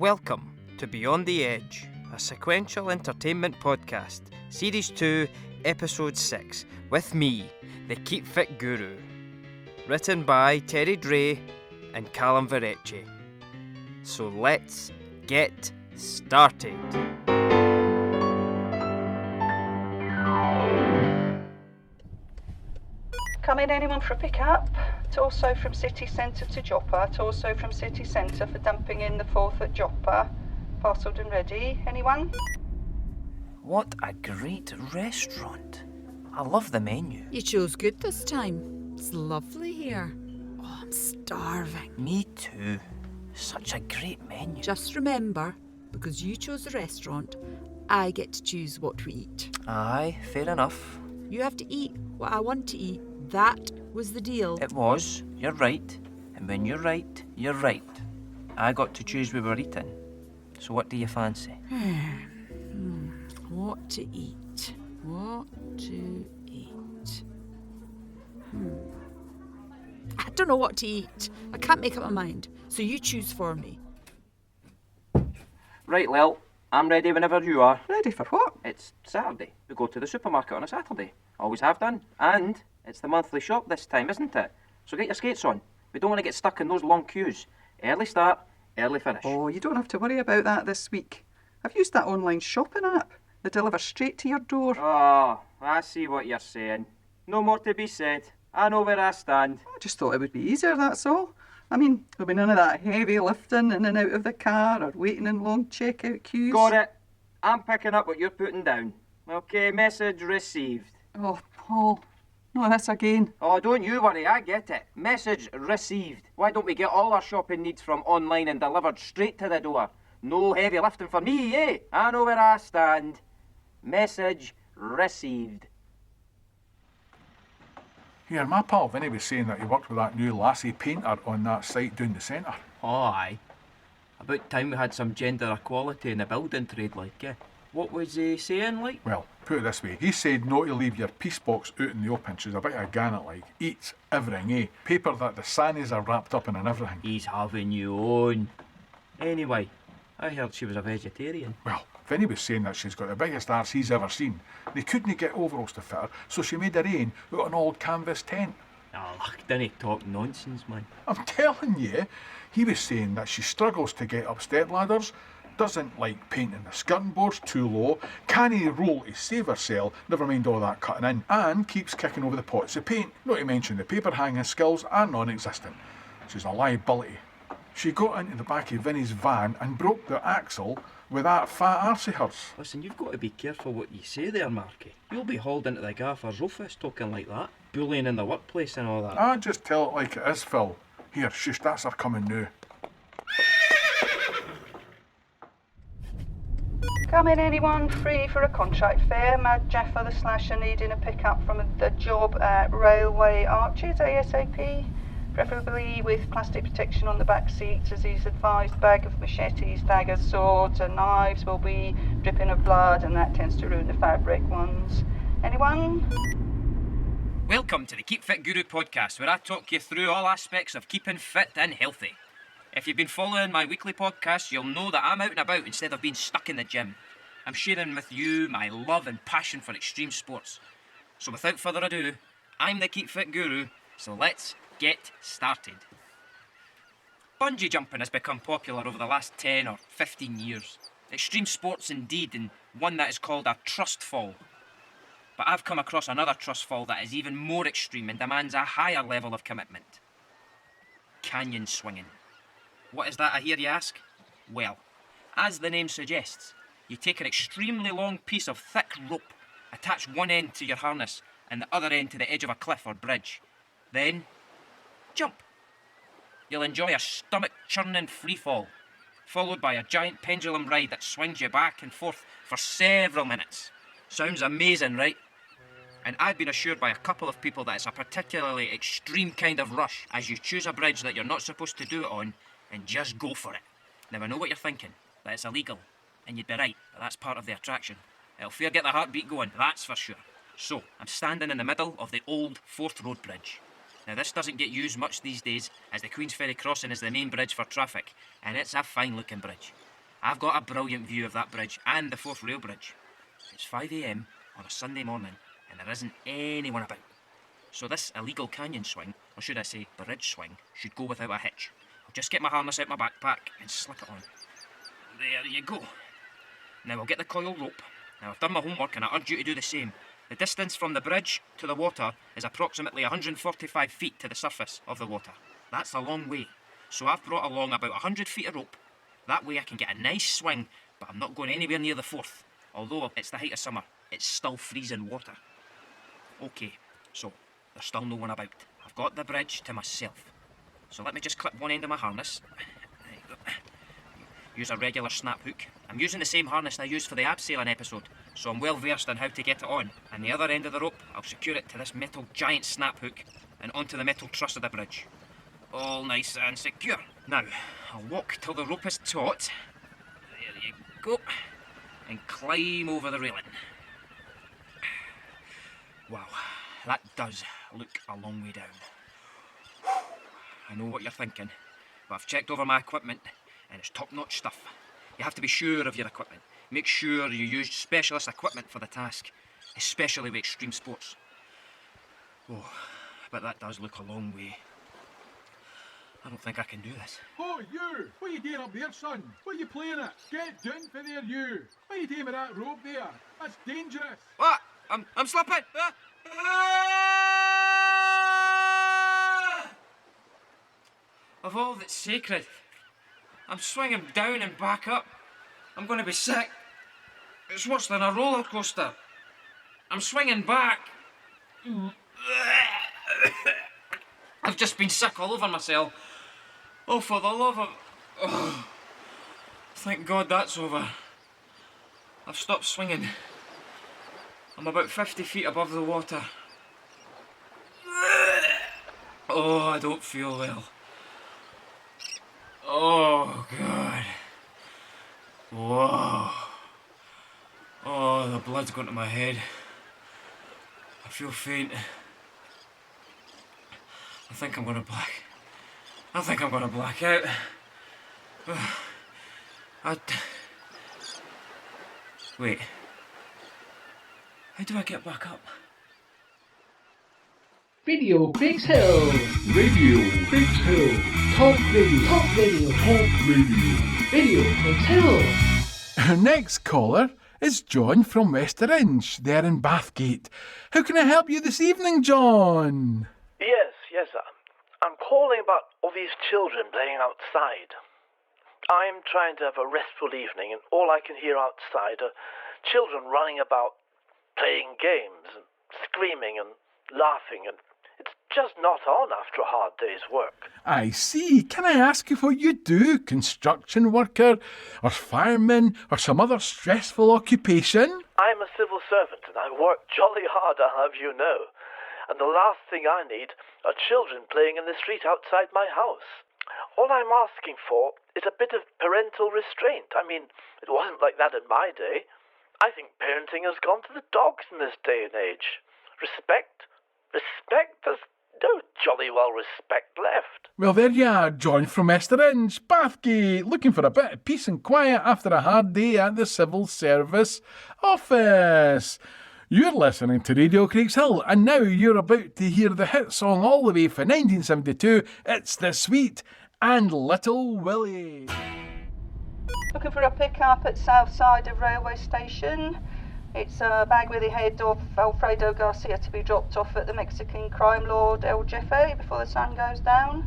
Welcome to Beyond the Edge, a sequential entertainment podcast, Series 2, Episode 6, with me, the Keep Fit Guru. Written by Terry Dray and Calum Verrecchia. So let's get started. Come in, anyone for a pick-up? Torso from city centre to Joppa. Torso from city centre for dumping in the 4th at Joppa. Parcelled and ready. Anyone? What a great restaurant. I love the menu. You chose good this time. It's lovely here. Oh, I'm starving. Me too. Such a great menu. Just remember, because you chose the restaurant, I get to choose what we eat. Aye, fair enough. You have to eat what I want to eat. That was the deal. It was. You're right. And when you're right, you're right. I got to choose we were eating. So what do you fancy? What to eat? What to eat? I don't know what to eat. I can't make up my mind. So you choose for me. Right, Lil. I'm ready whenever you are. Ready for what? It's Saturday. We go to the supermarket on a Saturday. Always have done. And it's the monthly shop this time, isn't it? So get your skates on. We don't want to get stuck in those long queues. Early start, early finish. Oh, you don't have to worry about that this week. I've used that online shopping app. They deliver straight to your door. Oh, I see what you're saying. No more to be said. I know where I stand. I just thought it would be easier, that's all. I mean, there'll be none of that heavy lifting in and out of the car or waiting in long checkout queues. Got it. I'm picking up what you're putting down. Okay, message received. Oh, Paul. No, this again. Oh, don't you worry, I get it. Message received. Why don't we get all our shopping needs from online and delivered straight to the door? No heavy lifting for me, eh? I know where I stand. Message received. Here, my pal Vinny was saying that he worked with that new lassie painter on that site down the centre. Oh, aye. About time we had some gender equality in the building trade, like, eh? What was he saying, like? Well, put it this way, he said not to leave your piece box out in the open. She's a bit of a gannet, like. Eats everything, eh? Paper that the sannies are wrapped up in and everything. He's having you on. Anyway, I heard she was a vegetarian. Well, Vinny was saying that she's got the biggest arse he's ever seen. They couldn't get overalls to fit her, so she made her own out of an old canvas tent. Oh, didn't talk nonsense, man. I'm telling you, he was saying that she struggles to get up step ladders, doesn't like painting the skirting boards too low, can't roll to save herself, never mind all that cutting in, and keeps kicking over the pots of paint, not to mention the paper hanging skills are non-existent. She's a liability. She got into the back of Vinny's van and broke the axle with that fat arse of hers. Listen, you've got to be careful what you say there, Marky. You'll be hauled into the gaffer's office talking like that, bullying in the workplace and all that. I just tell it like it is, Phil. Here, shush, that's her coming now. Come in, anyone free for a contract fair? Mad Jaffa the Slasher needing a pick-up from the job at Railway Arches ASAP. Preferably with plastic protection on the back seats, as he's advised. Bag of machetes, daggers, swords and knives will be dripping of blood, and that tends to ruin the fabric ones. Anyone? Welcome to the Keep Fit Guru podcast, where I talk you through all aspects of keeping fit and healthy. If you've been following my weekly podcast, you'll know that I'm out and about instead of being stuck in the gym. I'm sharing with you my love and passion for extreme sports. So without further ado, I'm the Keep Fit Guru, so let's get started. Bungee jumping has become popular over the last 10 or 15 years. Extreme sports indeed, and one that is called a trust fall. But I've come across another trust fall that is even more extreme and demands a higher level of commitment. Canyon swinging. What is that, I hear you ask? Well, as the name suggests, you take an extremely long piece of thick rope, attach one end to your harness and the other end to the edge of a cliff or bridge. Then, jump. You'll enjoy a stomach-churning free fall, followed by a giant pendulum ride that swings you back and forth for several minutes. Sounds amazing, right? And I've been assured by a couple of people that it's a particularly extreme kind of rush as you choose a bridge that you're not supposed to do it on and just go for it. Now I know what you're thinking, that it's illegal, and you'd be right, but that's part of the attraction. It'll fair get the heartbeat going, that's for sure. So, I'm standing in the middle of the old Forth Road Bridge. Now this doesn't get used much these days, as the Queensferry crossing is the main bridge for traffic, and it's a fine looking bridge. I've got a brilliant view of that bridge and the Forth Rail Bridge. It's 5 a.m. on a Sunday morning and there isn't anyone about. So this illegal canyon swing, or should I say bridge swing, should go without a hitch. I'll just get my harness out my backpack and slip it on. There you go. Now I'll get the coil rope. Now I've done my homework and I urge you to do the same. The distance from the bridge to the water is approximately 145 feet to the surface of the water. That's a long way. So I've brought along about 100 feet of rope. That way I can get a nice swing, but I'm not going anywhere near the Forth. Although it's the height of summer, it's still freezing water. Okay, so there's still no one about. I've got the bridge to myself. So let me just clip one end of my harness. There you go. Use a regular snap hook. I'm using the same harness I used for the abseiling episode, so I'm well versed on how to get it on. And the other end of the rope, I'll secure it to this metal giant snap hook and onto the metal truss of the bridge. All nice and secure. Now, I'll walk till the rope is taut. There you go. And climb over the railing. Wow, that does look a long way down. I know what you're thinking, but I've checked over my equipment and it's top-notch stuff. You have to be sure of your equipment. Make sure you use specialist equipment for the task, especially with extreme sports. Oh, but that does look a long way. I don't think I can do this. Oh, you! What are you doing up there, son? What are you playing at? Get down for there, you! What are you doing with that rope there? That's dangerous! What? I'm slipping! Of all that's sacred, I'm swinging down and back up. I'm going to be sick. It's worse than a roller coaster. I'm swinging back. I've just been sick all over myself. Oh, for the love of... Oh, thank God that's over. I've stopped swinging. I'm about 50 feet above the water. Oh, I don't feel well. Oh, God. Whoa. Oh, the blood's going to my head. I feel faint. I think I'm going to black out. Wait. How do I get back up? Radio Craigshill. Radio Craigshill. Talk radio. Talk radio. Talk radio. Radio Craigshill. Our next caller is John from Westerinch, there in Bathgate. How can I help you this evening, John? Yes, I'm calling about all these children playing outside. I'm trying to have a restful evening, and all I can hear outside are children running about, playing games, and screaming and laughing, and it's just not on after a hard day's work. I see. Can I ask you what you do? Construction worker, or fireman, or some other stressful occupation? I'm a civil servant, and I work jolly hard, I'll have you know. And the last thing I need are children playing in the street outside my house. All I'm asking for is a bit of parental restraint. I mean, it wasn't like that in my day. I think parenting has gone to the dogs in this day and age. Respect? There's no jolly well respect left. Well, there you are, John from Westerinch, Bathgate, looking for a bit of peace and quiet after a hard day at the Civil Service Office. You're listening to Radio Craigshill, and now you're about to hear the hit song all the way from 1972, It's the Sweet and Little Willie. Looking for a pick-up at south side of railway station. It's a bag with the head of Alfredo Garcia to be dropped off at the Mexican crime lord El Jefe before the sun goes down.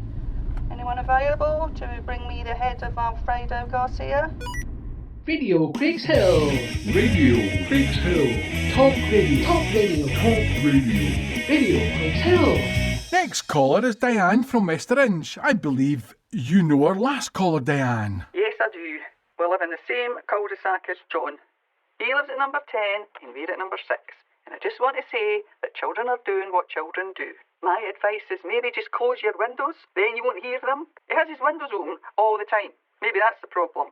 Anyone available to bring me the head of Alfredo Garcia? Radio Craigshill. Radio Craigshill. Talk radio. Talk radio. Talk radio. Radio Craigshill. Next caller is Diane from Westerinch. I believe you know our last caller, Diane. Yes, I do. We live in the same cul-de-sac as John. He lives at number 10 and we're at number 6. And I just want to say that children are doing what children do. My advice is maybe just close your windows, then you won't hear them. He has his windows open all the time. Maybe that's the problem.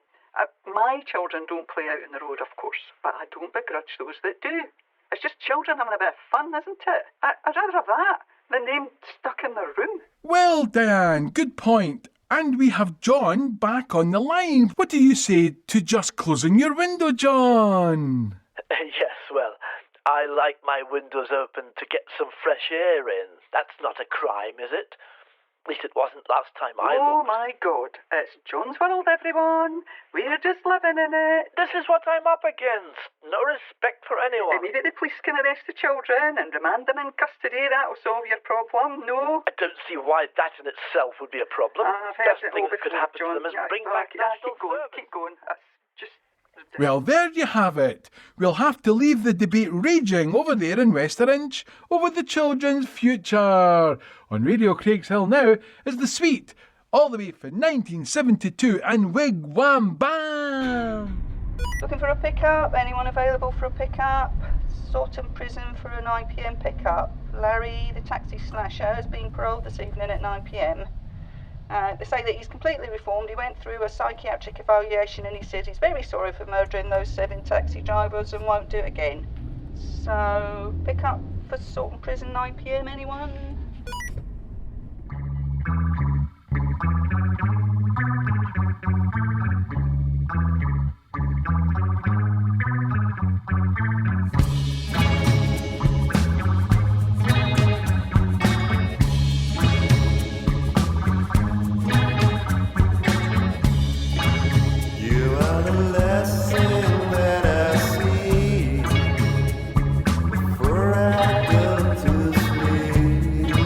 My children don't play out in the road, of course, but I don't begrudge those that do. It's just children having a bit of fun, isn't it? I'd rather have that than them stuck in their room. Well, Diane, good point. And we have John back on the line. What do you say to just closing your window, John? Yes, well, I like my windows open to get some fresh air in. That's not a crime, is it? At least it wasn't last time I Oh looked. my God, it's John's world, everyone. We're just living in it. This is what I'm up against. No respect for anyone. Maybe the police can arrest the children and remand them in custody. That'll solve your problem, no? I don't see why that in itself would be a problem. I've heard Best it thing all that could before, happen John. to them is Yeah, bring back national service. Keep going. That's just... Well, there you have it. We'll have to leave the debate raging over there in Westerinch over the children's future. On Radio Craigshill now is The Sweet, all the way from 1972 and Wig Wham Bam. Looking for a pickup? Anyone available for a pickup? Sawton Prison for a 9 p.m. pickup. Larry, the taxi slasher, has been paroled this evening at 9 p.m. They say that he's completely reformed. He went through a psychiatric evaluation and he says he's very sorry for murdering those 7 taxi drivers and won't do it again. So, pickup for Sawton Prison 9 p.m. anyone? Before I go to sleep.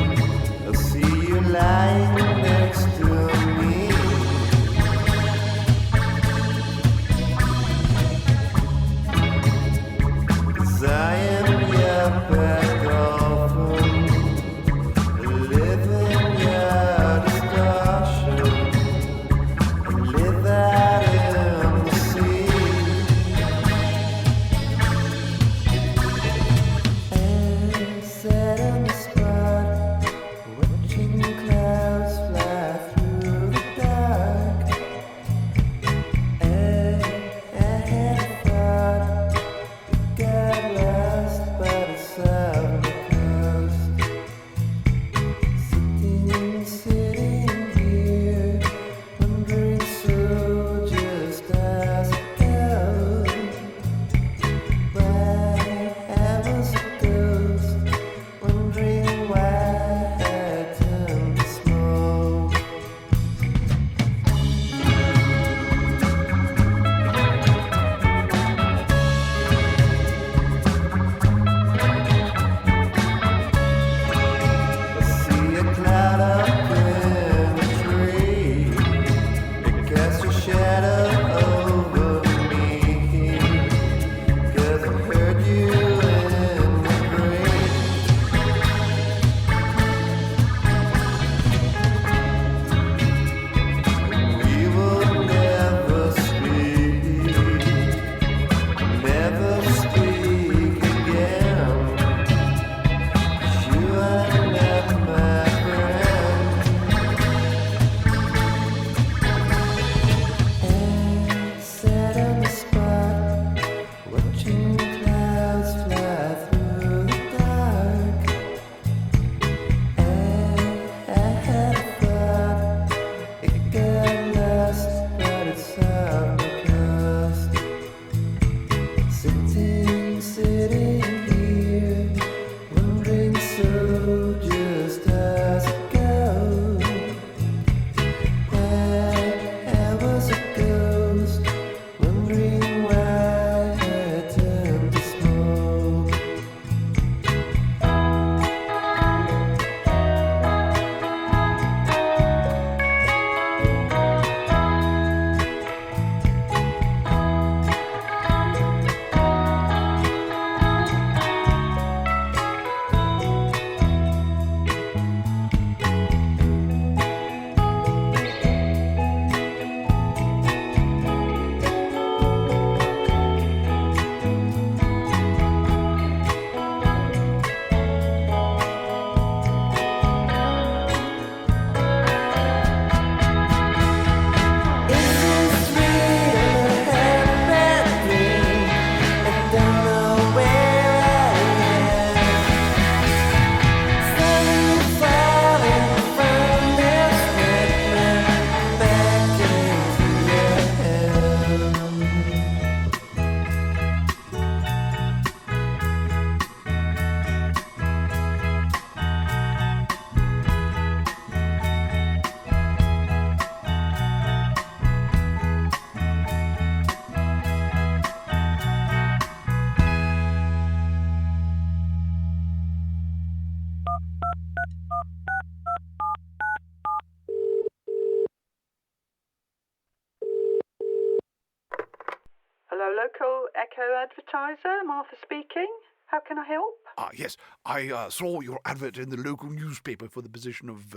advertiser, Martha speaking. How can I help? Yes. I saw your advert in the local newspaper for the position of...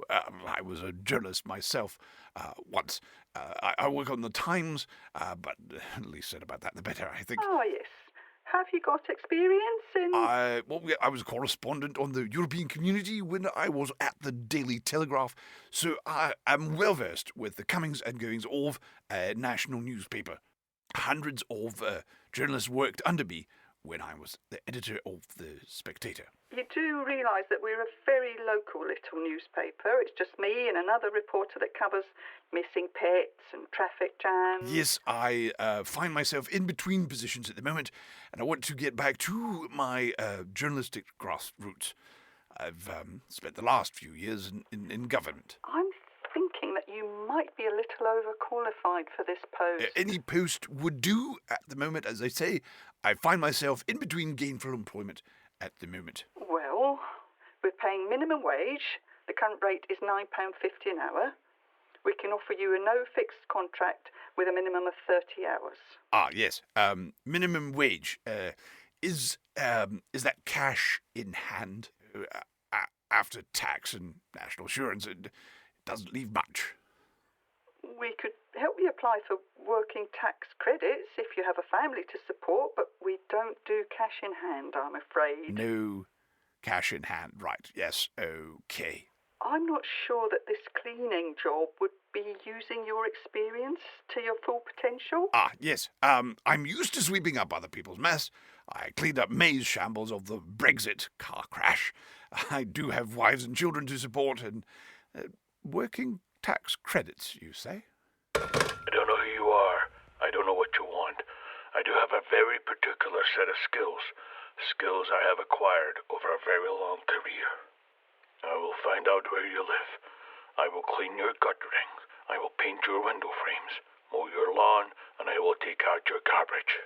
I was a journalist myself once. I work on the Times, but the least said about that, the better, I think. Oh, yes. Have you got experience in... I was a correspondent on the European community when I was at the Daily Telegraph, so I am well versed with the comings and goings of a national newspaper. Hundreds of journalists worked under me when I was the editor of The Spectator. You do realise that we're a very local little newspaper. It's just me and another reporter that covers missing pets and traffic jams. Yes, I find myself in between positions at the moment, and I want to get back to my journalistic grassroots. I've spent the last few years in government. I'm thinking that you might be a little overqualified for this post. Any post would do at the moment, as I say. I find myself in between gainful employment at the moment. Well, we're paying minimum wage. The current rate is £9.50 an hour. We can offer you a no-fixed contract with a minimum of 30 hours. Yes. Minimum wage. Is that cash in hand? After tax and national insurance, it doesn't leave much. We could help you apply for working tax credits if you have a family to support, but we don't do cash in hand, I'm afraid. No cash in hand, right. Yes, okay. I'm not sure that this cleaning job would be using your experience to your full potential. Yes. I'm used to sweeping up other people's mess. I cleaned up May's shambles of the Brexit car crash. I do have wives and children to support and working tax credits, you say? I don't know who you are. I don't know what you want. I do have a very particular set of skills. Skills I have acquired over a very long career. I will find out where you live. I will clean your guttering. I will paint your window frames, mow your lawn, and I will take out your garbage.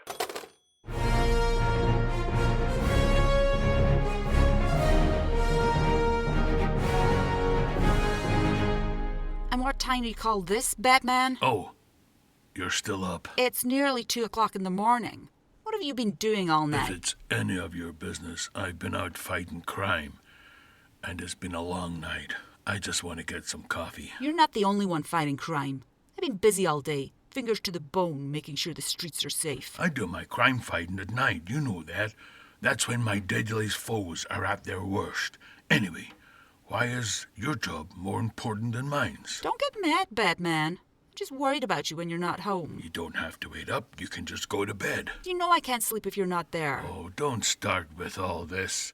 And what time do you call this, Batman? Oh, you're still up. It's nearly 2 o'clock in the morning. What have you been doing all night? If it's any of your business, I've been out fighting crime. And it's been a long night. I just want to get some coffee. You're not the only one fighting crime. I've been busy all day, fingers to the bone, making sure the streets are safe. I do my crime fighting at night, you know that. That's when my deadliest foes are at their worst. Anyway, why is your job more important than mine's? Don't get mad, Batman. I'm just worried about you when you're not home. You don't have to wait up. You can just go to bed. You know I can't sleep if you're not there. Oh, don't start with all this.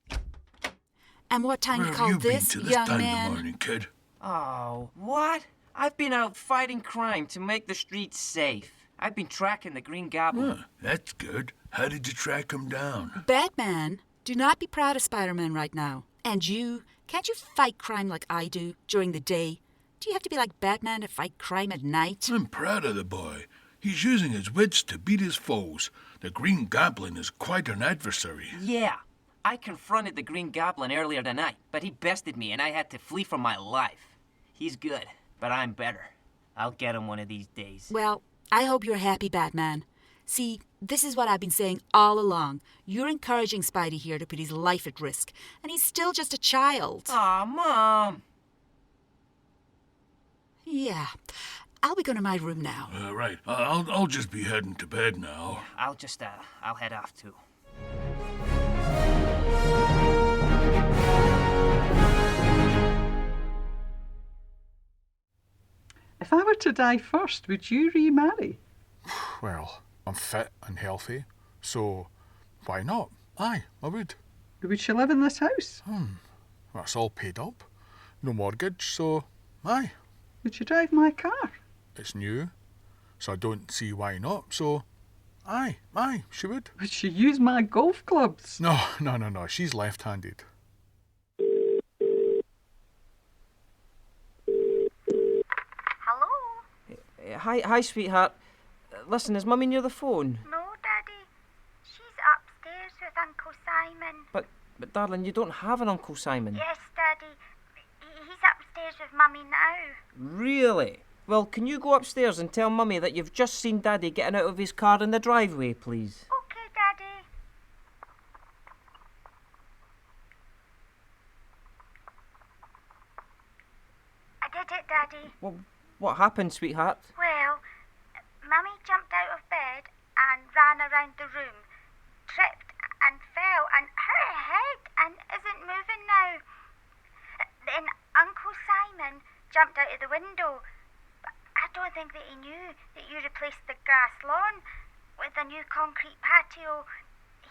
And what time Where you call have you this, been to this young time man? in the morning, kid? Oh, what? I've been out fighting crime to make the streets safe. I've been tracking the Green Goblin. Huh, that's good. How did you track him down? Batman, do not be proud of Spider-Man right now. And you, can't you fight crime like I do during the day? Do you have to be like Batman to fight crime at night? I'm proud of the boy. He's using his wits to beat his foes. The Green Goblin is quite an adversary. Yeah. I confronted the Green Goblin earlier tonight, but he bested me and I had to flee for my life. He's good, but I'm better. I'll get him one of these days. Well, I hope you're happy, Batman. See, this is what I've been saying all along. You're encouraging Spidey here to put his life at risk, and he's still just a child. Aw, Mom! Yeah, I'll be going to my room now. Right. I'll just be heading to bed now. I'll head off too. If I were to die first, would you remarry? Well, I'm fit and healthy, so why not? Aye, I would. Would she live in this house? That's all paid up. No mortgage, so aye. Would you drive my car? It's new, so I don't see why not. So aye, she would. Would she use my golf clubs? No, she's left-handed. Hi, sweetheart. Listen, is Mummy near the phone? No, Daddy. She's upstairs with Uncle Simon. But darling, you don't have an Uncle Simon. Yes, Daddy. He's upstairs with Mummy now. Really? Well, can you go upstairs and tell Mummy that you've just seen Daddy getting out of his car in the driveway, please? Okay, Daddy. I did it, Daddy. Well, what happened, sweetheart? Well, Mummy jumped out of bed and ran around the room, tripped and fell and hurt her head and isn't moving now. Then Uncle Simon jumped out of the window. But I don't think that he knew that you replaced the grass lawn with a new concrete patio.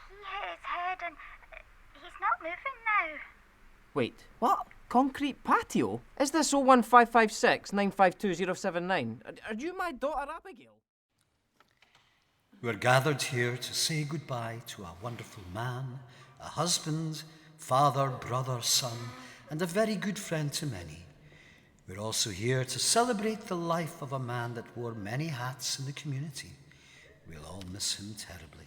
He hit his head and he's not moving now. Wait, what? Concrete patio? Is this 01556 952079? Are you my daughter Abigail? We're gathered here to say goodbye to a wonderful man, a husband, father, brother, son, and a very good friend to many. We're also here to celebrate the life of a man that wore many hats in the community. We'll all miss him terribly.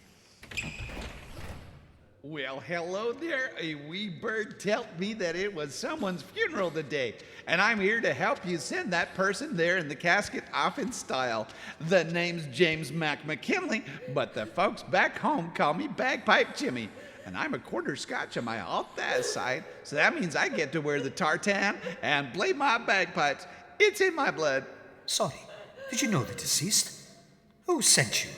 Well, hello there. A wee bird told me that it was someone's funeral today, and I'm here to help you send that person there in the casket off in style. The name's James McKinley, but the folks back home call me Bagpipe Jimmy, and I'm a quarter Scotch on my alt-that side, so that means I get to wear the tartan and play my bagpipes. It's in my blood. Sorry, did you know the deceased? Who sent you?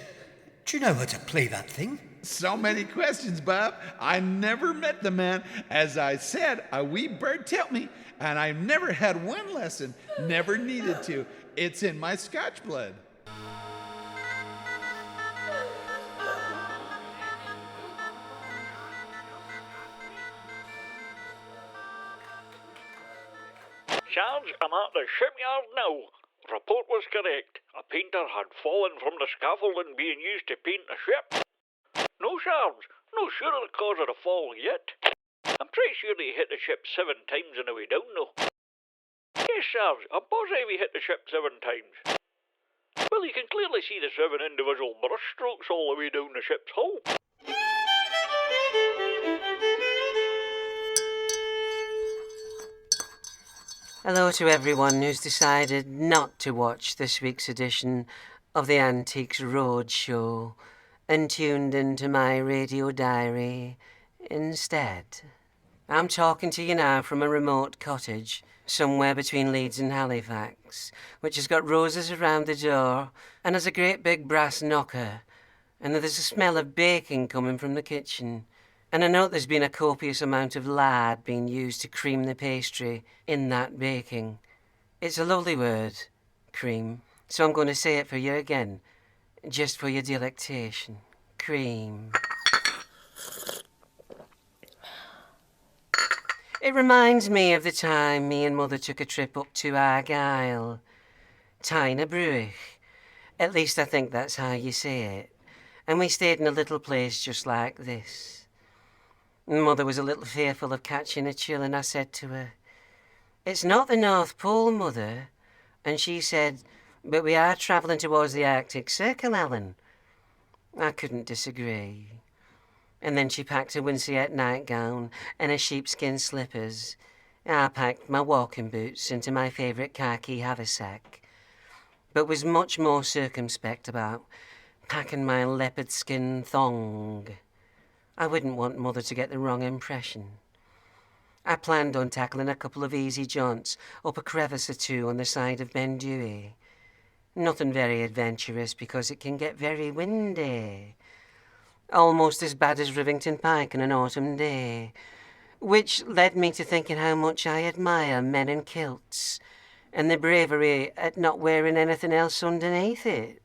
Do you know how to play that thing? So many questions, Bob. I never met the man. As I said, a wee bird told me, and I've never had one lesson, never needed to. It's in my Scotch blood. Sarge, I'm at the shipyard now. Report was correct. A painter had fallen from the scaffolding being used to paint the ship. No, Sarge, no sure of the cause of the fall yet. I'm pretty sure he hit the ship 7 times on the way down, though. Yes, Sarge, I'm positive he hit the ship 7 times. Well, you can clearly see the 7 individual brushstrokes all the way down the ship's hull. Hello to everyone who's decided not to watch this week's edition of the Antiques Roadshow and tuned into my radio diary instead. I'm talking to you now from a remote cottage somewhere between Leeds and Halifax, which has got roses around the door and has a great big brass knocker, and there's a smell of baking coming from the kitchen. And I know there's been a copious amount of lard being used to cream the pastry in that baking. It's a lovely word, cream, so I'm going to say it for you again, just for your delectation. Cream. It reminds me of the time me and Mother took a trip up to Argyll. Tino Band. At least I think that's how you say it. And we stayed in a little place just like this. Mother was a little fearful of catching a chill, and I said to her, "It's not the North Pole, Mother." And she said, "But we are travelling towards the Arctic Circle, Ellen." I couldn't disagree. And then she packed a winceyette nightgown and her sheepskin slippers. I packed my walking boots into my favourite khaki haversack, but was much more circumspect about packing my leopard skin thong. I wouldn't want Mother to get the wrong impression. I planned on tackling a couple of easy jaunts up a crevice or two on the side of Ben Dewey. Nothing very adventurous because it can get very windy. Almost as bad as Rivington Pike on an autumn day, which led me to thinking how much I admire men in kilts and the bravery at not wearing anything else underneath it.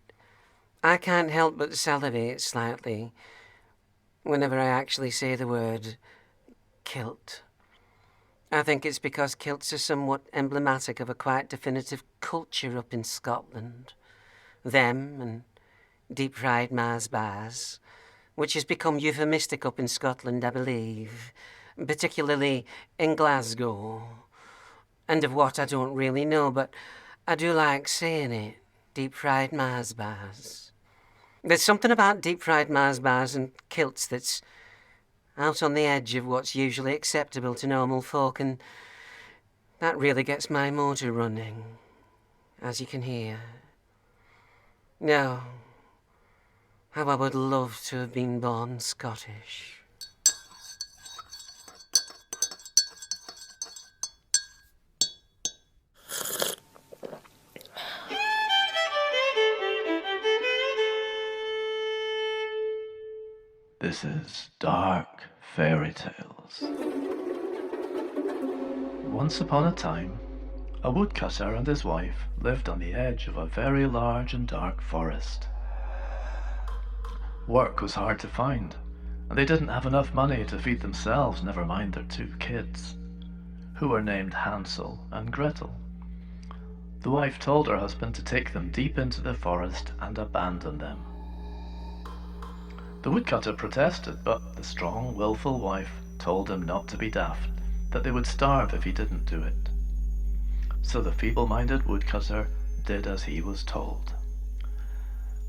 I can't help but salivate slightly whenever I actually say the word kilt. I think it's because kilts are somewhat emblematic of a quite definitive culture up in Scotland. Them and deep-fried Mars bars, which has become euphemistic up in Scotland, I believe, particularly in Glasgow. And of what I don't really know, but I do like saying it, deep-fried Mars bars. There's something about deep-fried Mars bars and kilts that's out on the edge of what's usually acceptable to normal folk, and that really gets my motor running. as you can hear. Now, how I would love to have been born Scottish. This is Dark Fairy Tales. Once upon a time, a woodcutter and his wife lived on the edge of a very large and dark forest. Work was hard to find, and they didn't have enough money to feed themselves, never mind their 2 kids, who were named Hansel and Gretel. The wife told her husband to take them deep into the forest and abandon them. The woodcutter protested, but the strong, willful wife told him not to be daft, that they would starve if he didn't do it. So the feeble-minded woodcutter did as he was told.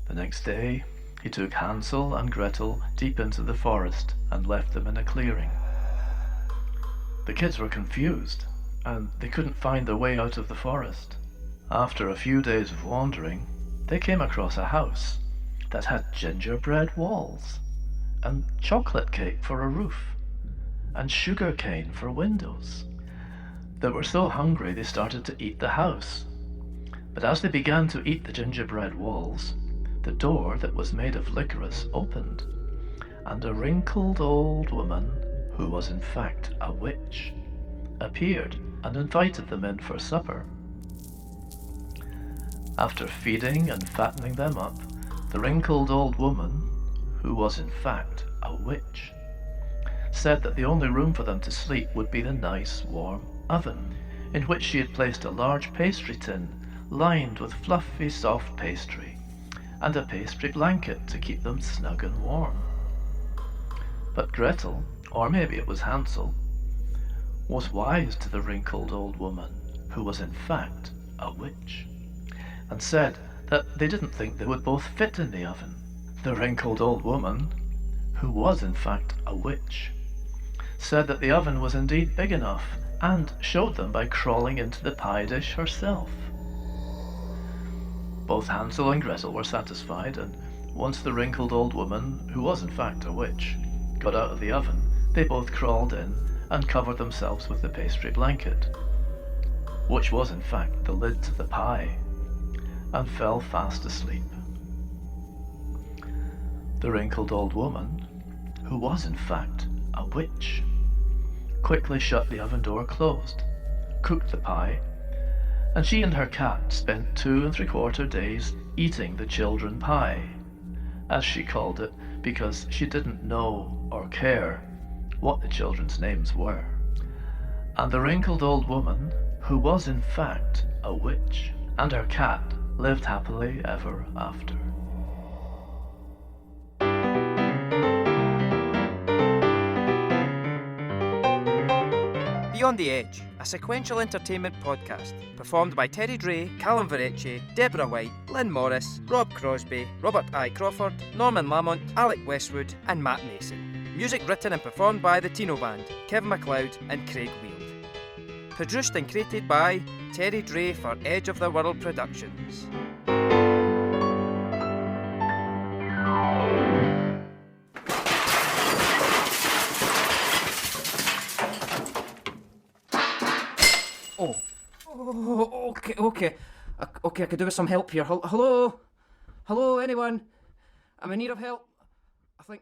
The next day, he took Hansel and Gretel deep into the forest and left them in a clearing. The kids were confused, and they couldn't find their way out of the forest. After a few days of wandering, they came across a house that had gingerbread walls, and chocolate cake for a roof, and sugar cane for windows. They were so hungry they started to eat the house. But as they began to eat the gingerbread walls, the door that was made of licorice opened, and a wrinkled old woman, who was in fact a witch, appeared and invited them in for supper. After feeding and fattening them up, the wrinkled old woman, who was in fact a witch, said that the only room for them to sleep would be the nice warm oven, in which she had placed a large pastry tin lined with fluffy soft pastry, and a pastry blanket to keep them snug and warm. But Gretel, or maybe it was Hansel, was wise to the wrinkled old woman, who was in fact a witch, and said that they didn't think they would both fit in the oven. The wrinkled old woman, who was in fact a witch, said that the oven was indeed big enough, and showed them by crawling into the pie dish herself. Both Hansel and Gretel were satisfied, and once the wrinkled old woman, who was in fact a witch, got out of the oven, they both crawled in and covered themselves with the pastry blanket, which was in fact the lid to the pie, and fell fast asleep. The wrinkled old woman, who was in fact a witch, quickly shut the oven door closed, cooked the pie, and she and her cat spent 2 3/4 days eating the children pie, as she called it, because she didn't know or care what the children's names were. And the wrinkled old woman, who was in fact a witch, and her cat lived happily ever after. Beyond the Edge, a sequential entertainment podcast performed by Dray, Calum Verrecchia, Deborah Whyte, Lynne Morris, Rob Crosbie, Robert I. Crawford, Norman Lamont, Alec Westwood and Matt Mason. Music written and performed by the Tino Band, Kevin Macleod and Craig Weild. Produced and created by Dray for Edge of the World Productions. Okay, I could do with some help here. Hello? Hello, anyone? I'm in need of help. I think